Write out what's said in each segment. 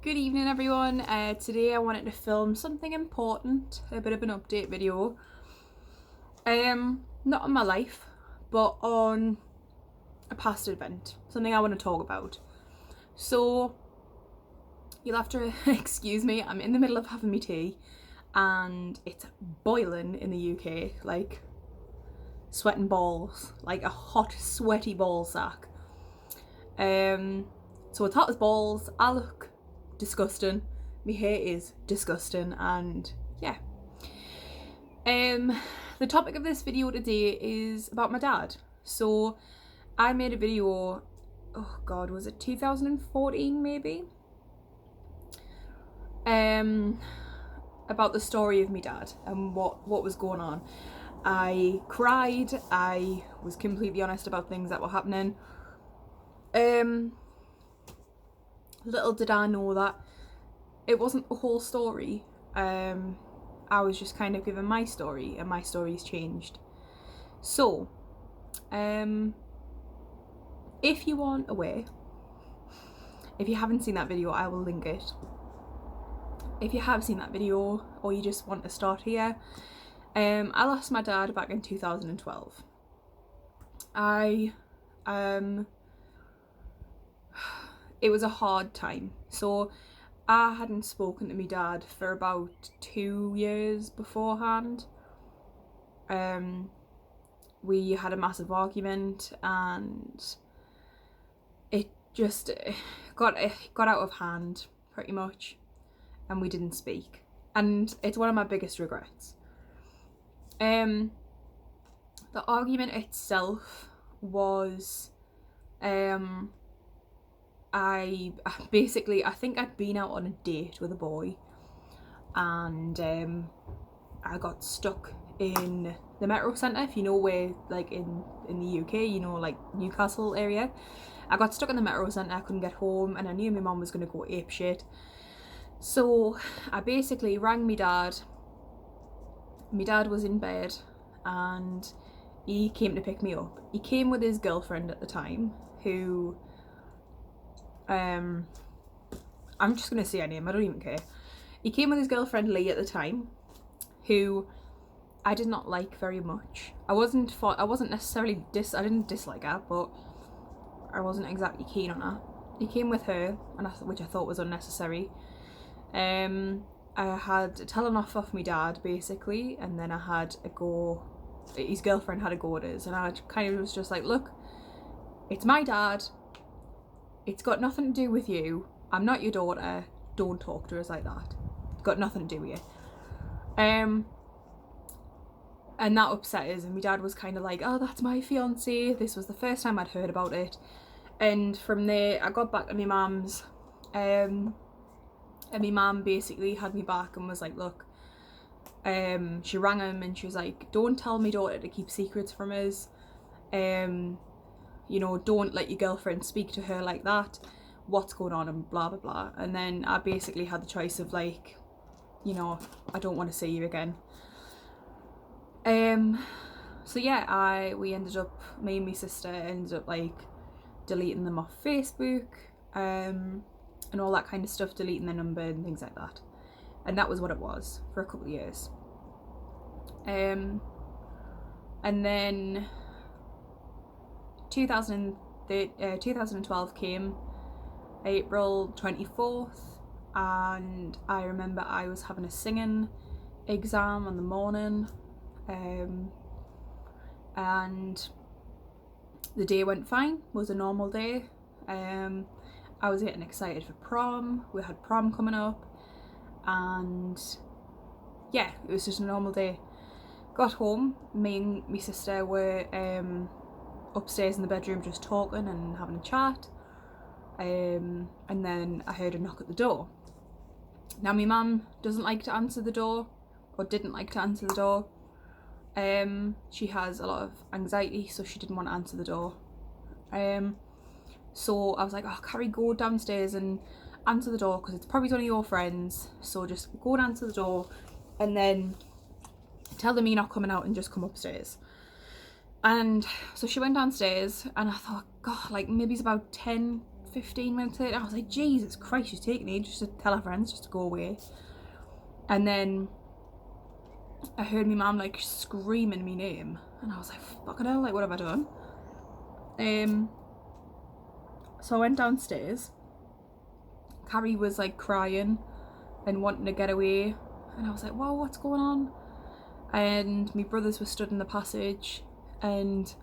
Good evening everyone. Today I wanted to film something important, a bit of an update video. Not on my life, but on a past event, something I want to talk about. So you'll have to excuse me, I'm in the middle of having my tea and it's boiling in the UK, like sweating balls, like a hot sweaty ball sack. So it's hot as balls, I look disgusting, my hair is disgusting, and yeah. The topic of this video today is about my dad. So I made a video, oh god, was it 2014 maybe? About the story of my dad and what was going on. I cried, I was completely honest about things that were happening. Little did I know that it wasn't the whole story. I was just kind of given my story, and my story's changed. So, if you aren't aware, if you haven't seen that video, I will link it. If you have seen that video, or you just want to start here, I lost my dad back in 2012. It was a hard time. So I hadn't spoken to my dad for about 2 years beforehand. We had a massive argument and it just got out of hand pretty much, and we didn't speak, and it's one of my biggest regrets. The argument itself was I think I'd been out on a date with a boy, and I got stuck in the Metro Centre, if you know where, like in the UK, you know, like Newcastle area. I got stuck in the Metro Centre, I couldn't get home, and I knew my mum was going to go apeshit. So I basically rang my dad. My dad was in bed and he came to pick me up. He came with his girlfriend at the time, who I'm just gonna say her name, I don't even care. He came with his girlfriend Lee at the time, who I did not like very much. I didn't dislike her, but I wasn't exactly keen on her. He came with her, which I thought was unnecessary. I had telling off my dad basically, and then I had a go. His girlfriend had a go at us, and I kind of was just like, look, it's my dad. It's got nothing to do with you. I'm not your daughter. Don't talk to us like that. It's got nothing to do with you. And that upset us, and my dad was kind of like, oh, that's my fiance. This was the first time I'd heard about it. And from there, I got back to my mum's, and my mum basically had me back and was like, look, she rang him and she was like, don't tell my daughter to keep secrets from us. You know, don't let your girlfriend speak to her like that. What's going on, and blah, blah, blah. And then I basically had the choice of like, you know, I don't want to see you again. So yeah, me and my sister ended up like deleting them off Facebook, and all that kind of stuff, deleting their number and things like that. And that was what it was for a couple of years. And then 2012 came, April 24th, and I remember I was having a singing exam in the morning, and the day went fine, was a normal day. I was getting excited for prom, we had prom coming up, and yeah, it was just a normal day. Got home, me and my sister were upstairs in the bedroom just talking and having a chat, and then I heard a knock at the door. Now my mum doesn't like to answer the door, or didn't like to answer the door. She has a lot of anxiety, so she didn't want to answer the door. So I was like, oh, Carrie, go downstairs and answer the door, because it's probably one of your friends, so just go and answer the door and then tell them you're not coming out and just come upstairs. And so she went downstairs, and I thought, God, like maybe it's about 10, 15 minutes later. I was like, Jesus Christ, she's taking ages to tell her friends just to go away. And then I heard my mum like screaming my name, and I was like, fucking hell, like what have I done? So I went downstairs. Carrie was like crying and wanting to get away, and I was like, whoa, what's going on? And my brothers were stood in the passage, and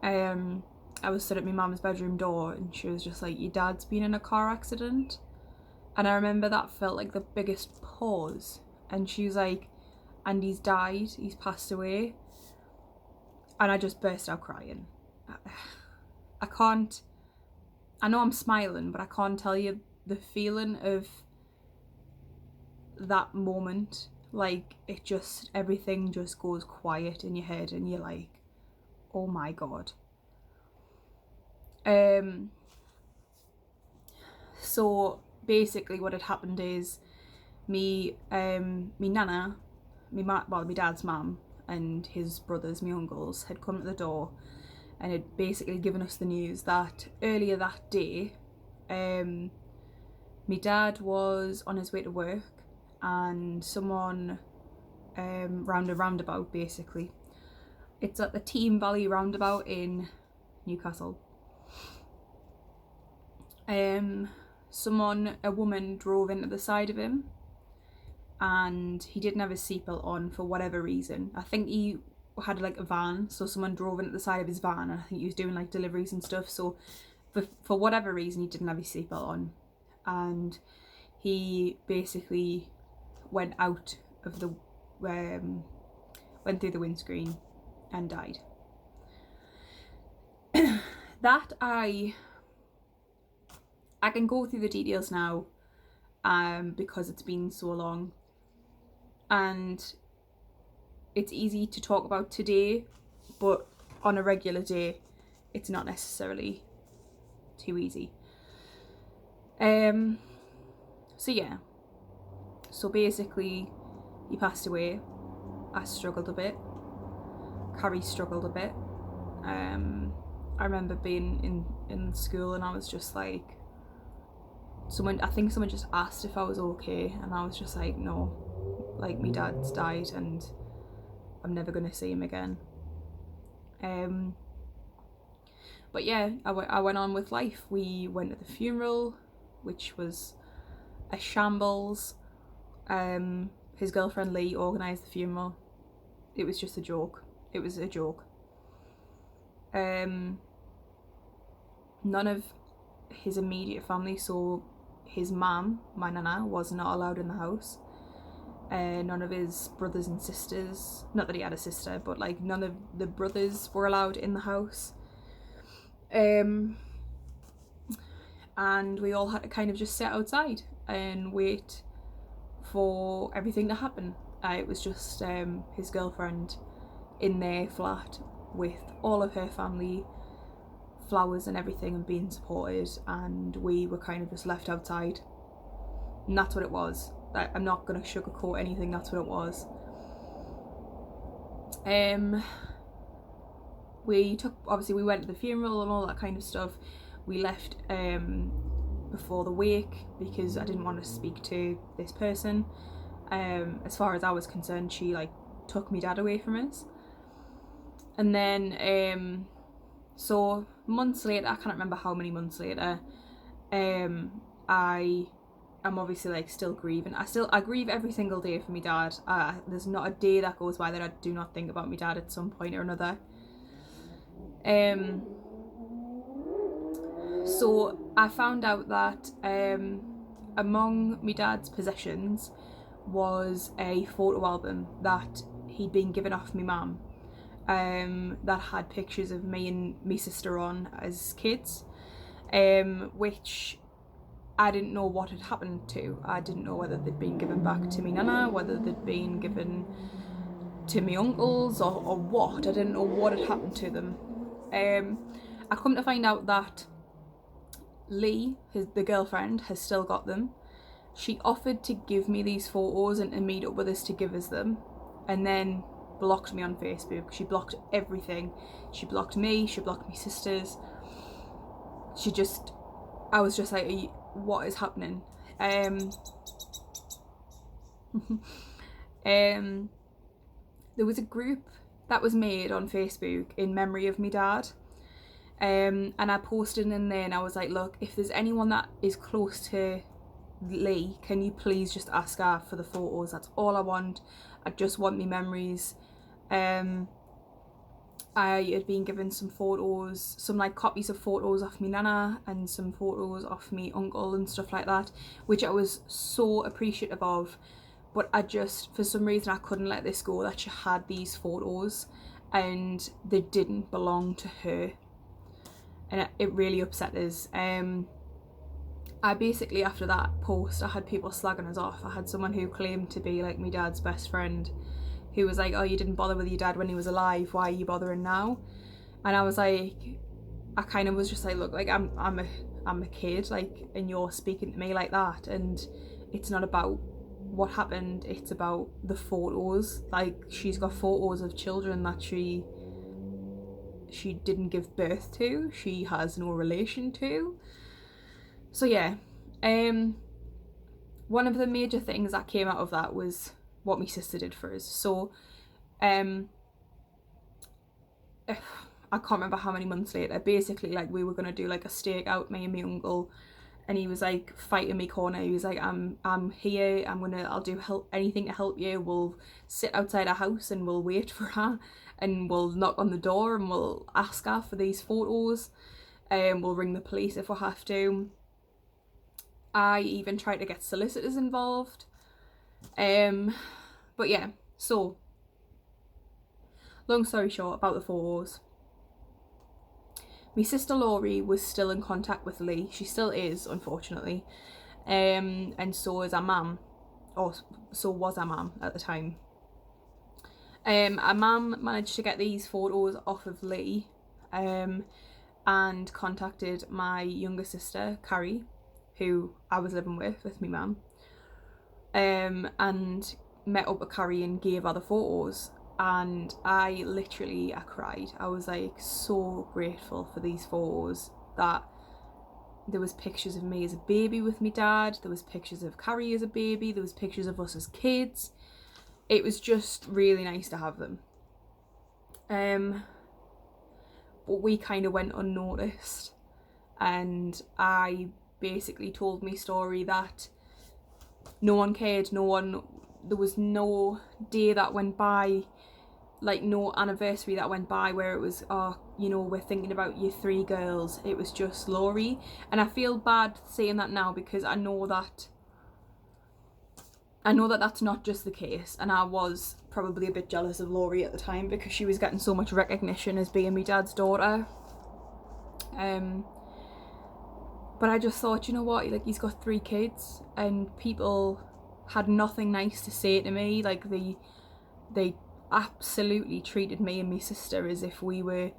I was stood at my mum's bedroom door, and she was just like, your dad's been in a car accident. And I remember that felt like the biggest pause, and she was like, and he's died, he's passed away. And I just burst out crying. I know I'm smiling, but I can't tell you the feeling of that moment. Like, it just, everything just goes quiet in your head, and you're like, oh my God. So basically what had happened is me nana, my dad's mum and his brothers, my uncles, had come to the door and had basically given us the news that earlier that day, my dad was on his way to work, and someone round a roundabout, basically. It's at the Team Valley roundabout in Newcastle. A woman drove into the side of him, and he didn't have his seatbelt on for whatever reason. I think he had like a van, so someone drove into the side of his van, and I think he was doing like deliveries and stuff, so for whatever reason he didn't have his seatbelt on, and he basically went out of the went through the windscreen and died. That I can go through the details now, because it's been so long, and it's easy to talk about today, but on a regular day it's not necessarily too easy. So yeah, so basically he passed away. I struggled a bit, Carrie struggled a bit. I remember being in school, and I was just like, I think someone just asked if I was okay, and I was just like, no, like, my dad's died and I'm never gonna see him again. But yeah, I went on with life. We went to the funeral, which was a shambles. His girlfriend Lee organised the funeral. It was just a joke. It was a joke. None of his immediate family, so his mum, my nana, was not allowed in the house. None of his brothers and sisters, not that he had a sister, but like none of the brothers were allowed in the house. And we all had to kind of just sit outside and wait for everything to happen. It was just his girlfriend in their flat with all of her family, flowers and everything, and being supported, and we were kind of just left outside. And that's what it was. I'm not going to sugarcoat anything, that's what it was. We went to the funeral and all that kind of stuff. We left before the wake because I didn't want to speak to this person. As far as I was concerned, she like took me dad away from us. And then so months later, I can't remember how many months later, I'm obviously like still grieving. I grieve every single day for my dad. There's not a day that goes by that I do not think about my dad at some point or another. So I found out that among my dad's possessions was a photo album that he'd been given off my mum, that had pictures of me and my sister on as kids, which I didn't know what had happened to. I didn't know whether they'd been given back to me nana, whether they'd been given to me uncles or what. I didn't know what had happened to them. I come to find out that Lee, the girlfriend, has still got them. She offered to give me these photos and to meet up with us to give us them, and then blocked me on Facebook. She blocked everything. She blocked me, she blocked my sisters. She just I was just like, what is happening? There was a group that was made on Facebook in memory of my dad. And I posted in there and I was like, look, if there's anyone that is close to Lee, can you please just ask her for the photos? That's all I want. I just want me memories. I had been given some photos, some like copies of photos of me nana and some photos of me uncle and stuff like that, which I was so appreciative of. But I just, for some reason, I couldn't let this go that she had these photos and they didn't belong to her. And it really upset us. I basically, after that post, I had people slagging us off. I had someone who claimed to be like my dad's best friend who was like, oh, you didn't bother with your dad when he was alive, why are you bothering now? And I was like, I kind of was just like, look, like I'm a kid, like, and you're speaking to me like that, and it's not about what happened, it's about the photos. Like, she's got photos of children that she didn't give birth to, she has no relation to. So yeah, one of the major things that came out of that was what my sister did for us. So I can't remember how many months later, basically, like, we were gonna do like a stakeout, me and my uncle, and he was like fighting me corner. He was like, I'm here, I'll do anything to help you. We'll sit outside our house and we'll wait for her, and we'll knock on the door and we'll ask her for these photos, and we'll ring the police if we have to. I even tried to get solicitors involved. But yeah, so long story short about the photos, my sister Laurie was still in contact with Lee. She still is, unfortunately, and so is our mum, or so was our mum at the time. Our mum managed to get these photos off of Lee, and contacted my younger sister Carrie, who I was living with my mum, and met up with Carrie and gave her the photos. And I cried. I was like so grateful for these photos, that there was pictures of me as a baby with my dad, there was pictures of Carrie as a baby, there was pictures of us as kids. It was just really nice to have them. But we kind of went unnoticed, and I basically told my story that no one cared, there was no day that went by, like no anniversary that went by where it was, oh, you know, we're thinking about you 3 girls. It was just Laurie. And I feel bad saying that now, because I know that that's not just the case, and I was probably a bit jealous of Laurie at the time because she was getting so much recognition as being my dad's daughter. But I just thought, you know what, like, he's got 3 kids, and people had nothing nice to say to me. Like, they absolutely treated me and my sister as if we were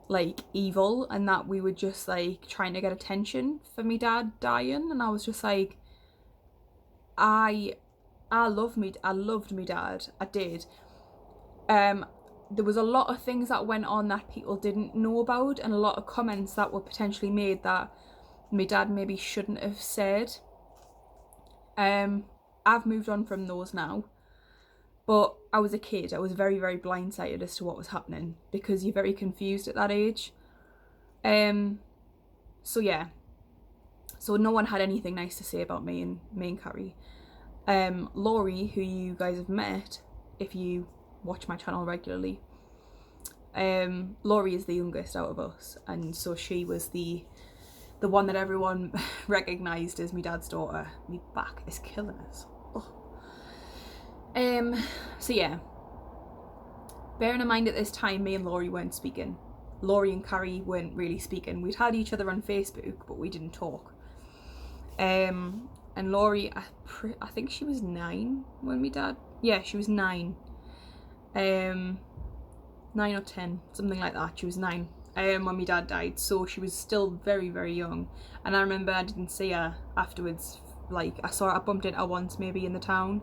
like evil, and that we were just like trying to get attention for me dad dying. And I was just like, I loved me dad, I did. There was a lot of things that went on that people didn't know about, and a lot of comments that were potentially made that my dad maybe shouldn't have said. I've moved on from those now, but I was a kid. I was very, very blindsided as to what was happening, because you're very confused at that age. So yeah, so no one had anything nice to say about me and Carrie. Laurie, who you guys have met if you watch my channel regularly, Laurie is the youngest out of us, and so she was the one that everyone recognised as my dad's daughter. My back is killing us. So yeah, bearing in mind at this time me and Laurie weren't speaking. Laurie and Carrie weren't really speaking. We'd had each other on Facebook, but we didn't talk. And Laurie, I think she was 9 when my dad, yeah, she was 9. 9 or 10, something like that. She was 9 when my dad died, so she was still very, very young. And I remember I didn't see her afterwards. Like, I bumped into her once maybe in the town,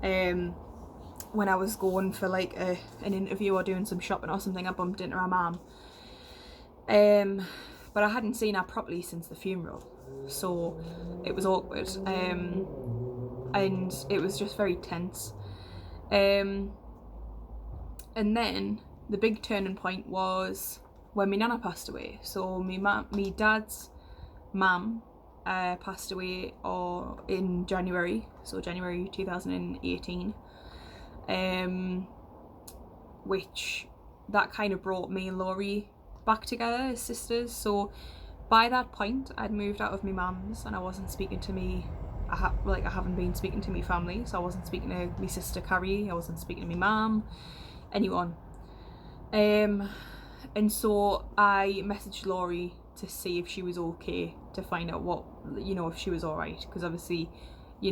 when I was going for like an interview or doing some shopping or something. I bumped into her mum, but I hadn't seen her properly since the funeral. so it was awkward, and it was just very tense. And then the big turning point was when my nana passed away. So me dad's mum passed away in January, so January 2018, which that kind of brought me and Laurie back together as sisters. So by that point I'd moved out of my mum's and I wasn't speaking to me, I haven't been speaking to my family, so I wasn't speaking to my sister Carrie, I wasn't speaking to my mum, anyone. And so I messaged Laurie to see if she was okay, to find out what, if she was alright, because obviously,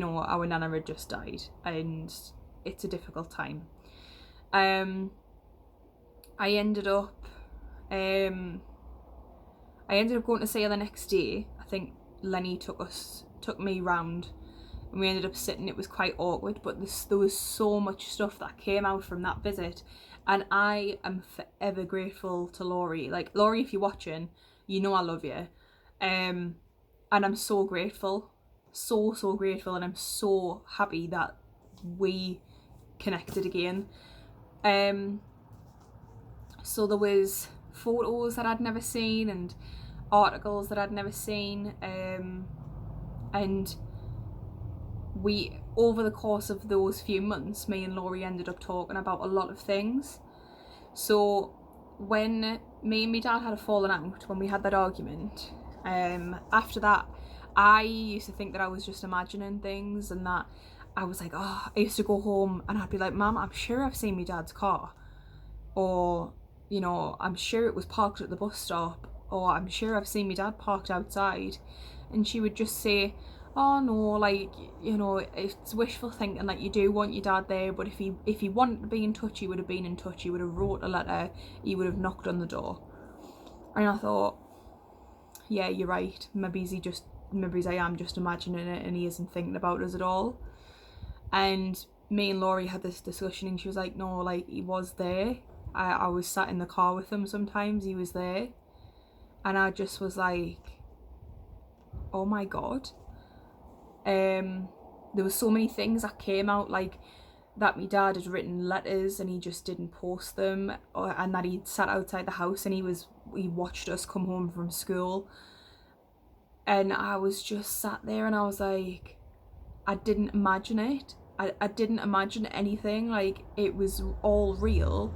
our nana had just died and it's a difficult time. I ended up going to see her the next day. I think Lenny took me round and we ended up sitting. It was quite awkward, but there was so much stuff that came out from that visit, and I am forever grateful to Laurie. Like, Laurie, if you're watching, I love you, and I'm so grateful, so grateful, and I'm so happy that we connected again. So there was photos that I'd never seen and articles that I'd never seen, and we, over the course of those few months, me and Laurie ended up talking about a lot of things. So when me and my dad had a falling out, when we had that argument, after that I used to think that I was just imagining things, and that I was like, I used to go home and I'd be like, Mum, I'm sure I've seen my dad's car, or I'm sure it was parked at the bus stop, or I'm sure I've seen my dad parked outside. And she would just say, oh no, it's wishful thinking, you do want your dad there, but if he wanted to be in touch, he would have been in touch, he would have wrote a letter, he would have knocked on the door. And I thought, yeah, you're right, maybe I am just imagining it and he isn't thinking about us at all. And me and Laurie had this discussion and she was like, no, he was there. I was sat in the car with him sometimes, he was there. And I just was like, oh my God. There were so many things that came out, that my dad had written letters and he just didn't post them, and that he'd sat outside the house and he watched us come home from school. And I was just sat there and I was like, I didn't imagine it. I didn't imagine anything. It was all real.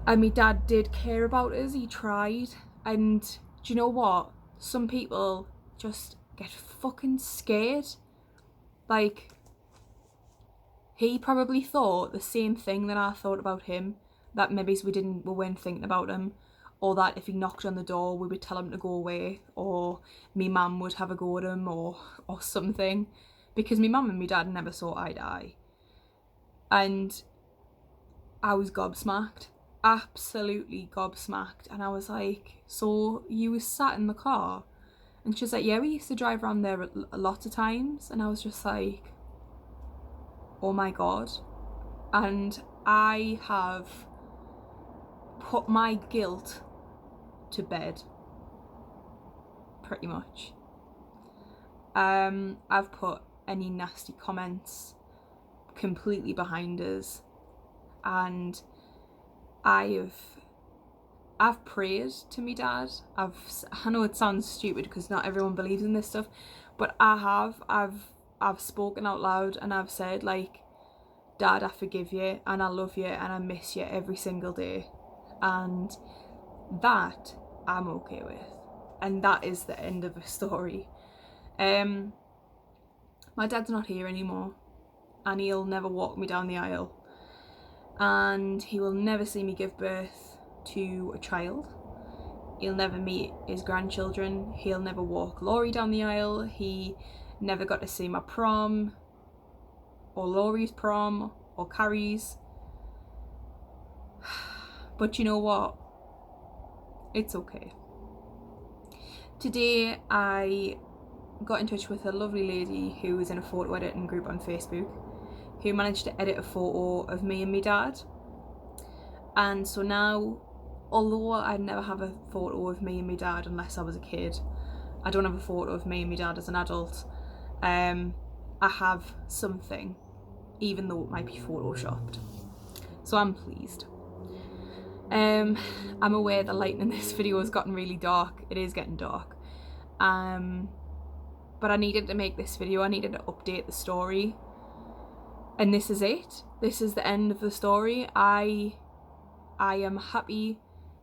And my dad did care about us, he tried. And do you know what? Some people just get fucking scared. He probably thought the same thing that I thought about him, that maybe we weren't thinking about him, or that if he knocked on the door we would tell him to go away, or me mum would have a go at him, or something, because me mum and me dad never saw eye to eye. And I was gobsmacked, absolutely gobsmacked. And I was like, so you was sat in the car? And she was like, yeah, we used to drive around there a lot of times. And I was just like, oh my God. And I have put my guilt to bed, pretty much. I've put any nasty comments completely behind us, and I've prayed to me dad. I know it sounds stupid because not everyone believes in this stuff, but I've spoken out loud and I've said, Dad, I forgive you and I love you and I miss you every single day. And that I'm okay with. And that is the end of the story. My dad's not here anymore, and he'll never walk me down the aisle, and he will never see me give birth to a child. He'll never meet his grandchildren. He'll never walk Laurie down the aisle. He never got to see my prom, or Laurie's prom, or Carrie's. But you know what? It's okay. Today I got in touch with a lovely lady who was in a photo editing group on Facebook, who managed to edit a photo of me and my dad. And so now, although I'd never have a photo of me and my dad unless I was a kid, I don't have a photo of me and my dad as an adult. I have something, even though it might be photoshopped. So I'm pleased. I'm aware the lighting in this video has gotten really dark. It is getting dark. But I needed to make this video. I needed to update the story. And this is it. This is the end of the story. I am happy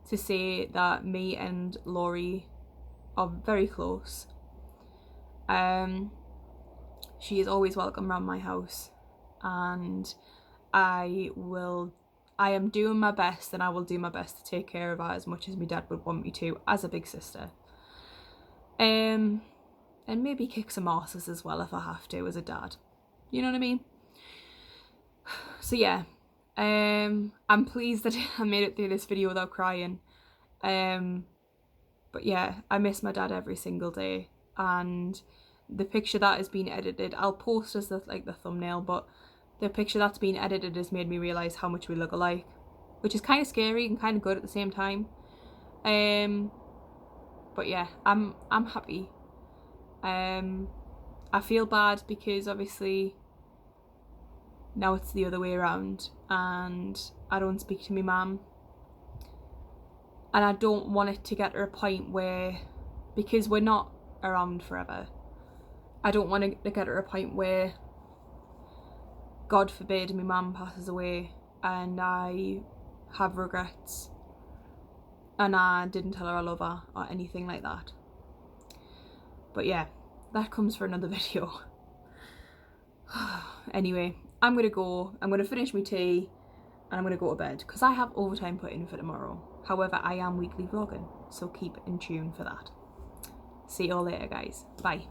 to say that me and Laurie are very close. She is always welcome around my house, and I am doing my best, and I will do my best to take care of her as much as my dad would want me to as a big sister. And maybe kick some asses as well if I have to as a dad. You know what I mean? So yeah, I'm pleased that I made it through this video without crying. But yeah, I miss my dad every single day, and the picture that has been edited, I'll post as the thumbnail, but the picture that's been edited has made me realise how much we look alike, which is kind of scary and kind of good at the same time. But yeah, I'm happy. I feel bad because obviously now it's the other way around and I don't speak to my mum, and I don't want it to get to a point where, because we're not around forever, I don't want it to get to a point where, God forbid, my mum passes away and I have regrets and I didn't tell her I love her or anything like that. But yeah, that comes for another video. Anyway, I'm gonna go, I'm gonna finish my tea and I'm gonna go to bed because I have overtime put in for tomorrow. However, I am weekly vlogging, so keep in tune for that. See you all later, guys. Bye.